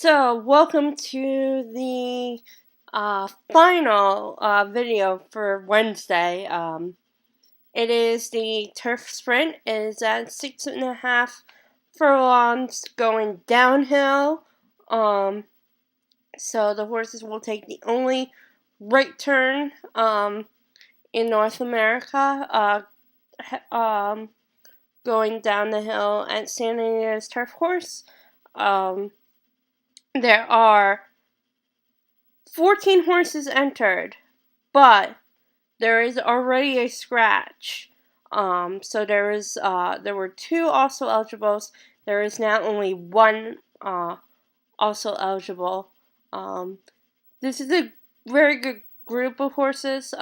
So, welcome to the final video for Wednesday. It is the turf sprint. It is at 6.5 furlongs going downhill. So the horses will take the only right turn in North America, going down the hill at Santa Anita's Turf Course. There are 14 horses entered, but there is already a scratch. So there were two also eligibles. There is now only one also eligible. This is a very good group of horses.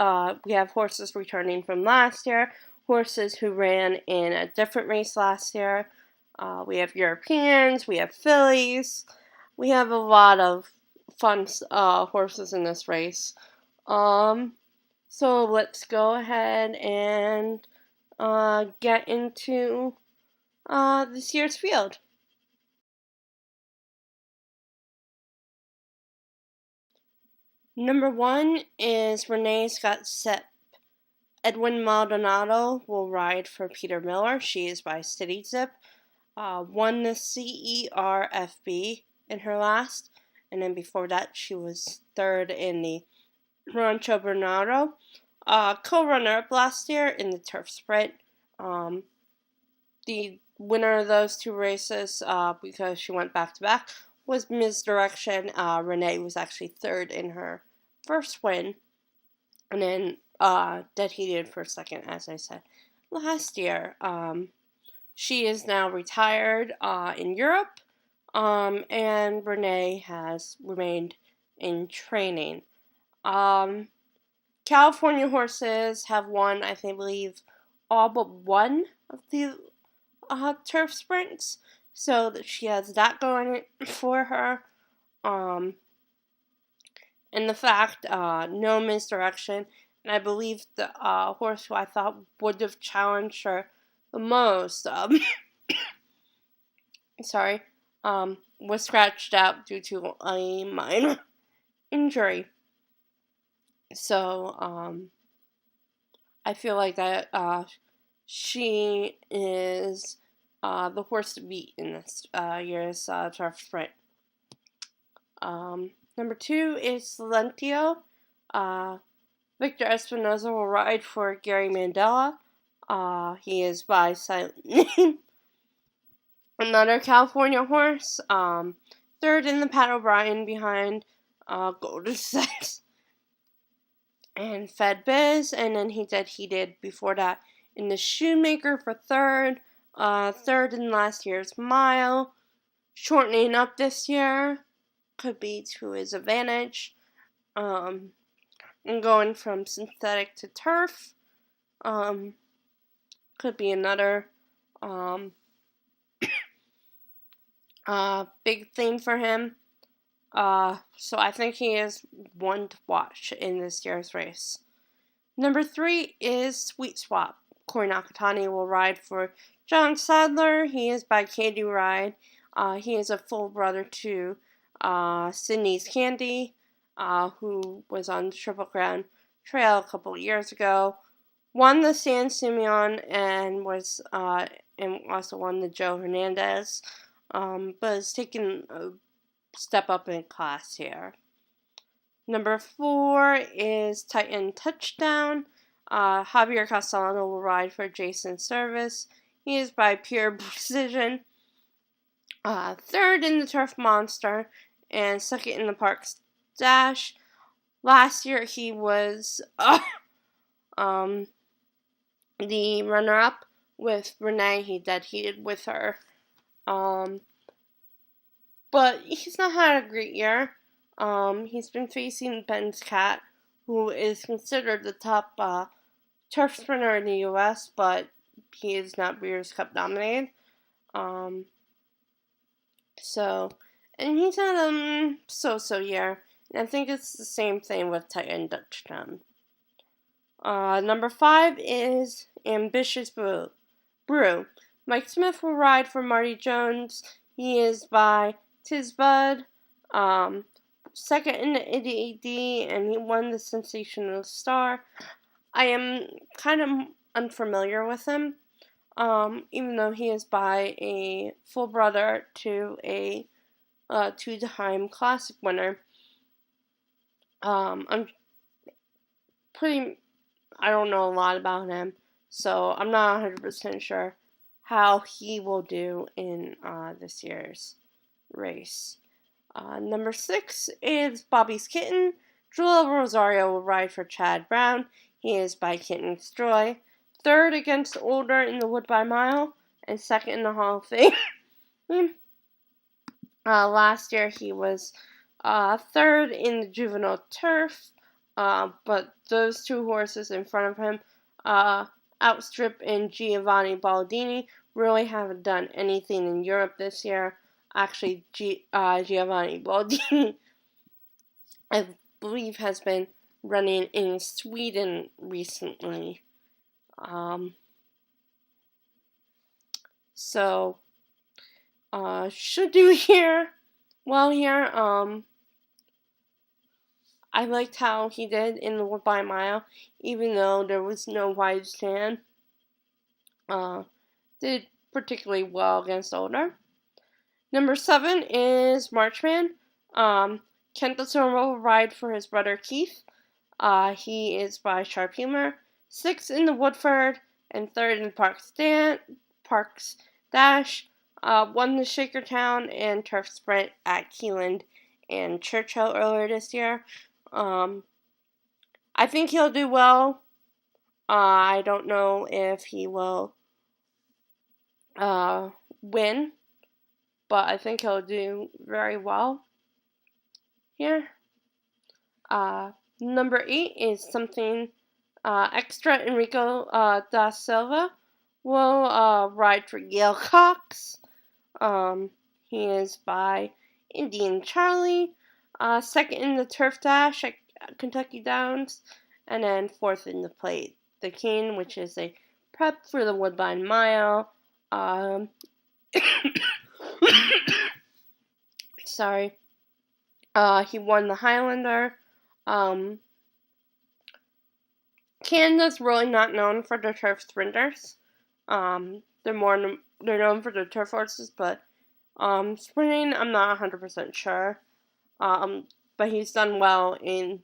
We have horses returning from last year, horses who ran in a different race last year. We have Europeans, we have fillies, we have a lot of fun horses in this race. So let's go ahead and get into this year's field. Number 1 is Renee Scott Sepp. Edwin Maldonado will ride for Peter Miller. She is by City Zip. Won the CERFB in her last, and then before that she was third in the Rancho Bernardo. Co-runner-up last year in the turf sprint. The winner of those two races, because she went back-to-back, was Misdirection. Renee was actually third in her first win, and then Dead Heated for second, as I said last year. She is now retired in Europe, and Renee has remained in training. California horses have won, I believe, all but one of the turf sprints, so that she has that going for her. And the fact, no Misdirection, and I believe the horse who I thought would have challenged her the most, was scratched out due to a minor injury. So, I feel like that she is the horse to beat in this year's turf sprint. Number 2 is Silentio. Victor Espinoza will ride for Gary Mandela. He is by Silent Name. Another California horse. Third in the Pat O'Brien behind Golden Sex and Fed Biz. And then he did before that in the Shoemaker for third. Third in last year's mile. Shortening up this year. Could be to his advantage. And going from synthetic to turf. Could be another big thing for him. So I think he is one to watch in this year's race. Number 3 is Sweet Swap. Corey Nakatani will ride for John Sadler. He is by Candy Ride. He is a full brother to Sydney's Candy, who was on the Triple Crown Trail a couple of years ago. Won the San Simeon and and also won the Joe Hernandez, but is taking a step up in class here. Number 4 is Titan Touchdown. Javier Castellano will ride for Jason Service. He is by Pure Precision. Third in the Turf Monster and second in the Parks Dash. Last year he was the runner-up with Renee. He dead heated with her. But he's not had a great year. He's been facing Ben's Cat, who is considered the top turf sprinter in the U.S., but he is not Breeders' Cup nominated. And he's had a so-so year. And I think it's the same thing with Titan Touchdown. Number 5 is Ambitious Brew. Mike Smith will ride for Marty Jones. He is by Tizbud. Second in the AD, and he won the Sensational Star. I am kind of unfamiliar with him, even though he is by a full brother to a two-time classic winner. I'm pretty. I don't know a lot about him, so I'm not 100% sure how he will do in this year's race. Number 6 is Bobby's Kitten. Julio Rosario will ride for Chad Brown. He is by Kitten's Joy. Third against Older in the Woodbine Mile, and second in the Hall of Fame. Last year he was third in the Juvenile Turf, but those two horses in front of him, Outstrip and Giovanni Baldini, really haven't done anything in Europe this year. Actually, Giovanni Baldini, I believe, has been running in Sweden recently. So, should do here. Well, here, I liked how he did in the Woodbine Mile, even though there was no wide stand. Did particularly well against Older. Number 7 is Marchman. Kent the will ride for his brother Keith. He is by Sharp Humor. 6th in the Woodford and 3rd in Parks Dash. Won the Shakertown and Turf Sprint at Keeneland and Churchill earlier this year. I think he'll do well. I don't know if he will win, but I think he'll do very well here. Number 8 is Something Extra. Enrico da Silva will ride for Yale Cox. He is by Indian Charlie. Second in the Turf Dash at Kentucky Downs, and then 4th in the Plate the King, which is a prep for the Woodbine Mile. Sorry. He won the Highlander. Canada's really not known for their turf sprinters. They're known for their turf horses, but sprinting, I'm not 100% sure. But he's did well in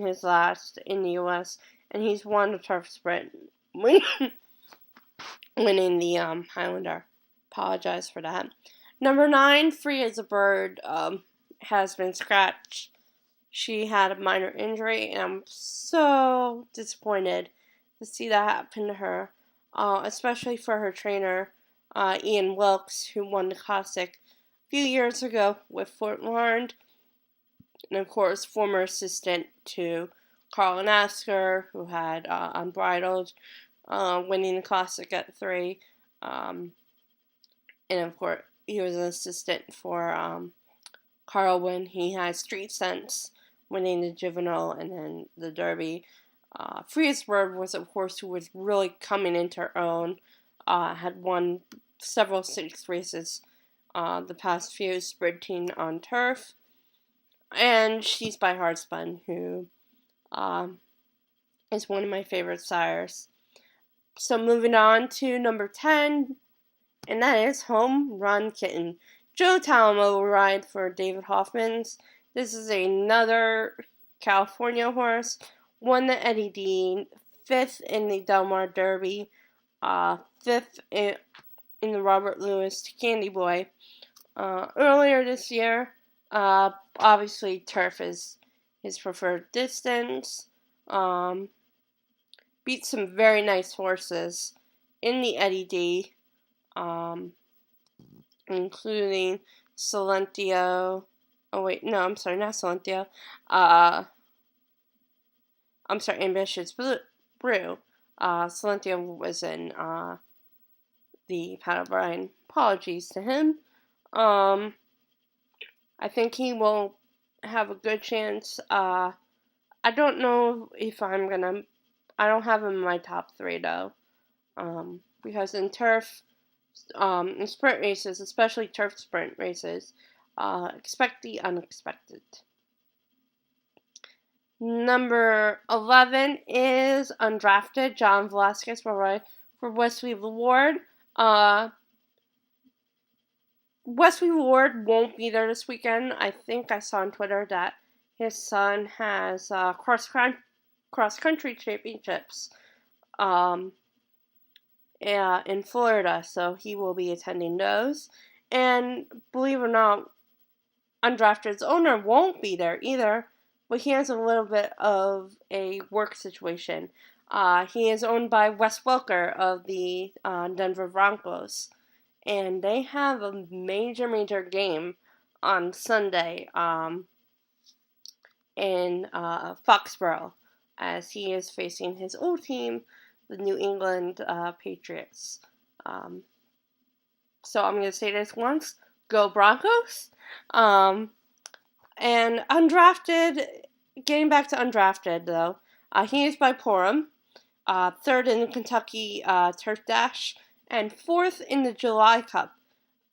his last in the U.S. and he's won the turf sprint, winning the Highlander. Apologize for that. Number 9, Free as a Bird, has been scratched. She had a minor injury, and I'm so disappointed to see that happen to her, especially for her trainer, Ian Wilkes, who won the Classic a few years ago with Fort Larned, and of course, former assistant to Carl Nasker, who had Unbridled, winning the Classic at 3, and of course, he was an assistant for Carl when he had Street Sense, winning the Juvenile and then the Derby. Free as Bird was a horse who was really coming into her own, had won several 6 races the past few, sprinting on turf. And she's by Hardspun, who is one of my favorite sires. So moving on to number 10, and that is Home Run Kitten. Joe Talamo will ride for David Hoffman's. This is another California horse. Won the Eddie Dean, 5th in the Del Mar Derby, 5th in the Robert Lewis Candy Boy. Earlier this year, obviously turf is his preferred distance. Beat some very nice horses in the Eddie D, including Silentio. Oh wait, no, I'm sorry, not Silentio. I'm sorry, Ambitious Brew. Silentio was in the Paddlebrine. Apologies to him. I think he will have a good chance. I don't know if I'm gonna. I don't have him in my top 3 though, because in turf, in sprint races, especially turf sprint races, expect the unexpected. Number 11 is undrafted. John Velasquez will ride for Wesley Ward. Wesley Ward won't be there this weekend. I think I saw on Twitter that his son has cross country championships in Florida, so he will be attending those. And believe it or not, undrafted's owner won't be there either, but he has a little bit of a work situation. He is owned by Wes Welker of the Denver Broncos, and they have a major game on Sunday in Foxborough, as he is facing his old team, the New England Patriots. So I'm going to say this once: Go Broncos! And undrafted, getting back to undrafted though, he is by Purim, third in the Kentucky Turf Dash, and fourth in the July Cup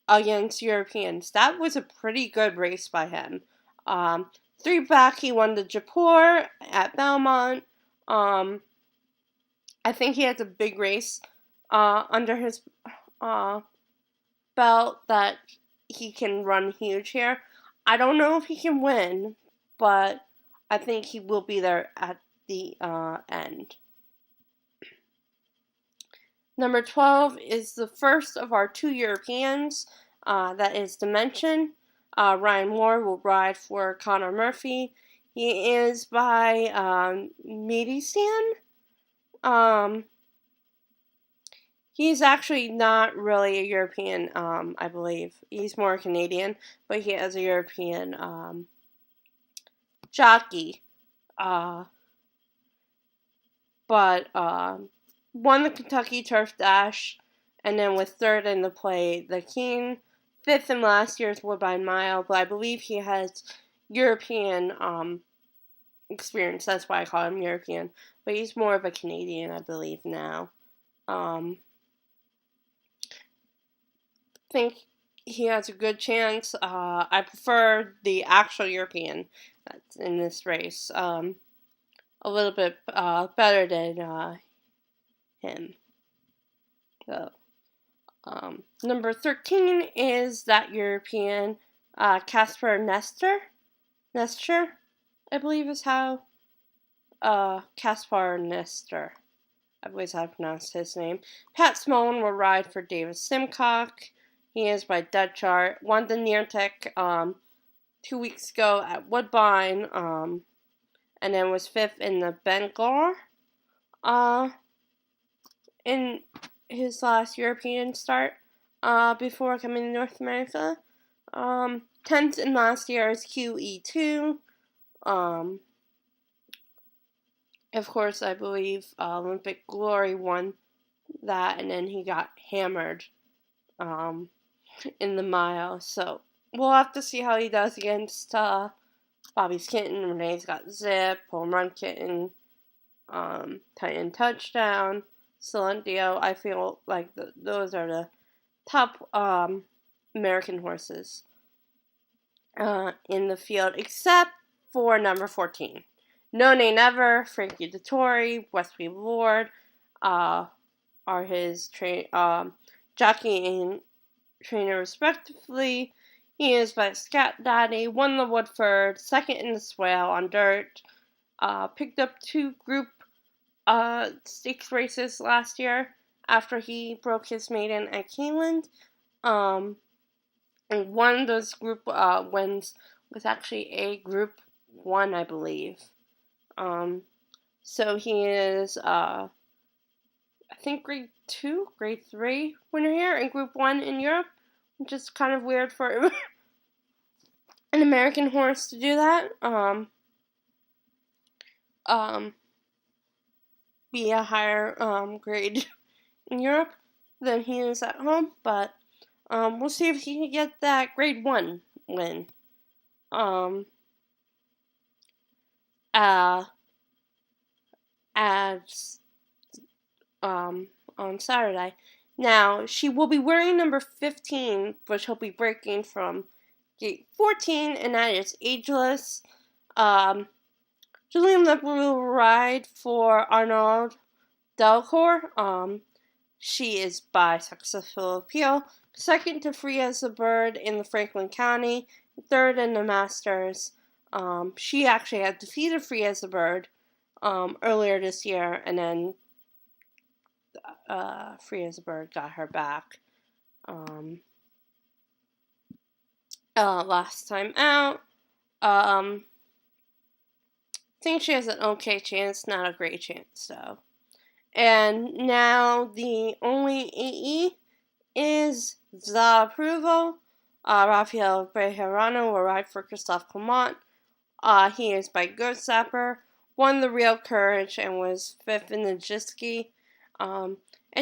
against Europeans. That was a pretty good race by him. 3 back, he won the Jaipur at Belmont. I think he has a big race under his belt that he can run huge here. I don't know if he can win, but I think he will be there at the end. Number 12 is the first of our 2 Europeans, that is Dimension. Ryan Moore will ride for Connor Murphy. He is by Medistan. He's actually not really a European, I believe. He's more Canadian, but he has a European jockey. But won the Kentucky Turf Dash, and then was third in the Play the King, fifth in last year's Woodbine Mile, but I believe he has European experience. That's why I call him European. But he's more of a Canadian, I believe, now. I think he has a good chance. I prefer the actual European that's in this race a little bit better than him. So, number 13 is that European Casper Nestor, I believe is how Caspar Nestor, I believe how to pronounce his name. Pat Smolin will ride for David Simcock. He is by Dead Chart. Won the Neartec 2 weeks ago at Woodbine, and then was fifth in the Bangor in his last European start before coming to North America. 10th in last year's QE2. Of course, I believe Olympic Glory won that, and then he got hammered in the mile. So we'll have to see how he does against Bobby's Kitten, Renee's Got Zip, Home Run Kitten, Titan Touchdown, Silentio. I feel like those are the top American horses in the field, except for number 14. No Nay Never, Frankie Dettori, Wesley Ward are his jockey and trainer respectively. He is by Scat Daddy, won the Woodford, second in the Swale on dirt, picked up 2 group stakes races last year after he broke his maiden at Keeneland. And one of those group wins was actually a Group 1, I believe. So he is, I think grade 2, grade 3 winner here, and Group 1 in Europe, which is kind of weird for an American horse to do that. Be a higher grade in Europe than he is at home, but we'll see if he can get that grade 1 win. On Saturday. Now, she will be wearing number 15, which he'll be breaking from gate 14, and that is Ageless. Julian Lepper will ride for Arnold Delcourt. She is by successful appeal, second to Free as a Bird in the Franklin County, third in the Masters. She actually had defeated Free as a Bird earlier this year, and then Free as a Bird got her back last time out. I think she has an okay chance, not a great chance, though. And now the only AE is the approval. Rafael Bejarano will ride for Christophe Clement. He is by Goat Zapper, won the Real Courage, and was 5th in the Jiski. And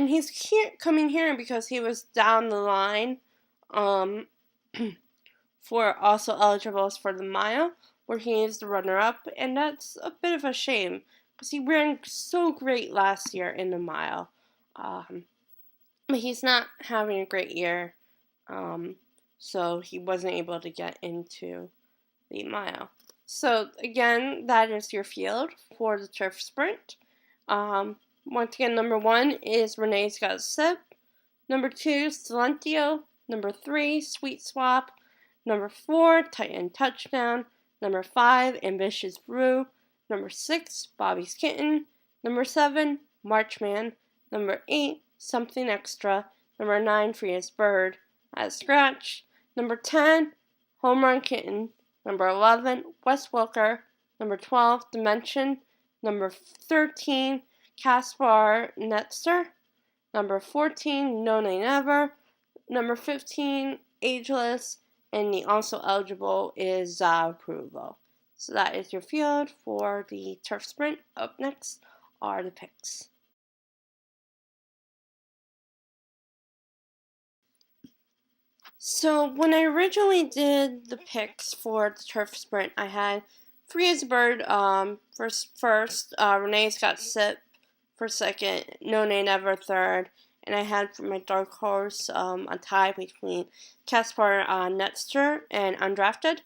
he's coming here because he was down the line for also eligibles for the mile, where he is the runner-up, and that's a bit of a shame because he ran so great last year in the mile. But he's not having a great year, so he wasn't able to get into the mile. So again, that is your field for the turf sprint. Once again, number 1 is Renee's Got Sip. Number 2, Silentio. Number 3, Sweet Swap. Number 4, Titan Touchdown. Number 5, Ambitious Brew. Number 6, Bobby's Kitten. Number 7, Marchman. Number 8, Something Extra. Number 9, Free as Bird at Scratch. Number 10, Home Run Kitten. Number 11, Wes Welker. Number 12, Dimension. Number 13, Caspar Netzer. Number 14, No Nay Never. Number 15, Ageless. And the also eligible is Approval. So that is your field for the turf sprint. Up next are the picks. So when I originally did the picks for the turf sprint, I had Free as a Bird first, Renee's Got Sip for second, No Nay Never third, and I had for my dark horse a tie between Caspar Netzer and Undrafted.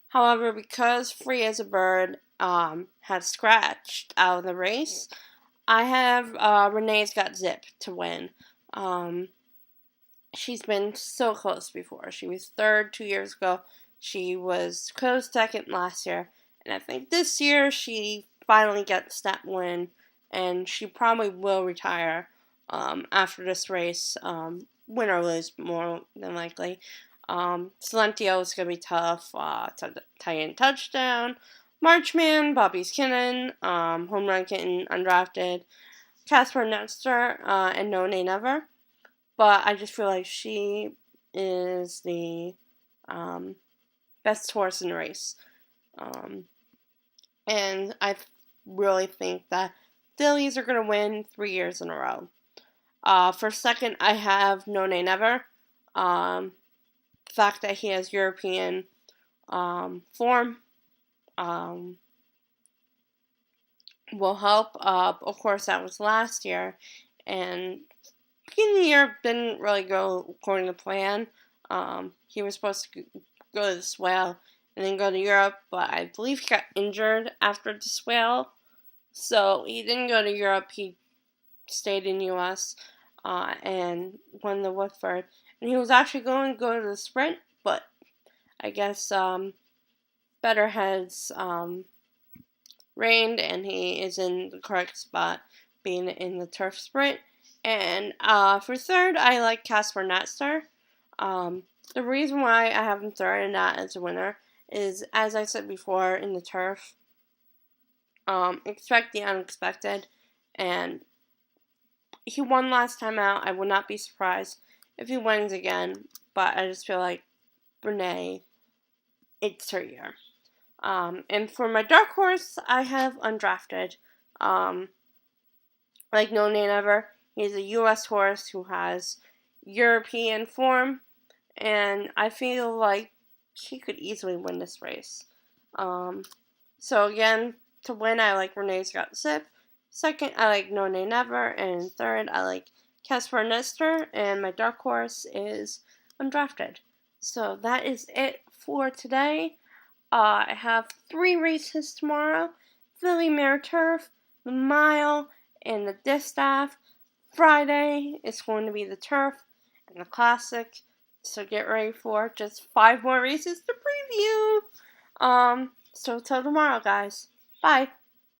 However, because Free as a Bird had scratched out of the race, I have Renee's Got Zip to win. She's been so close before. She was third 2 years ago. She was close second last year. And I think this year she finally gets that win. And she probably will retire after this race. Win or lose, more than likely. Silentio is going to be tough. Titan Touchdown. Marchman, Bobby's Kitten, Home Run Kitten, Undrafted. Caspar Netzer, and No Nay Never. But I just feel like she is the best horse in the race. And I really think that Phillies are going to win 3 years in a row. For second, I have No Nay Never. The fact that he has European form will help. Of course, that was last year. And beginning of the year didn't really go according to plan. He was supposed to go to the Swale and then go to Europe, but I believe he got injured after the Swale. So he didn't go to Europe. He stayed in U.S. And won the Woodford. And he was actually going to go to the sprint, but I guess better heads reigned, and he is in the correct spot, being in the turf sprint. And for third, I like Caspar Netzer. The reason why I have him third and not as a winner is, as I said before, in the turf, expect the unexpected. And he won last time out. I would not be surprised if he wins again. But I just feel like Renee, it's her year. And for my dark horse, I have Undrafted. Like No Nay Never. He's a U.S. horse who has European form, and I feel like he could easily win this race. So again, to win, I like Renee's Got Sip. Second, I like No Nay Never, and third, I like Caspar Netzer, and my dark horse is Undrafted. So that is it for today. I have 3 races tomorrow: Philly Mare Turf, the Mile, and the Distaff. Friday is going to be the Turf and the Classic. So get ready for just 5 more races to preview. So till tomorrow, guys. Bye.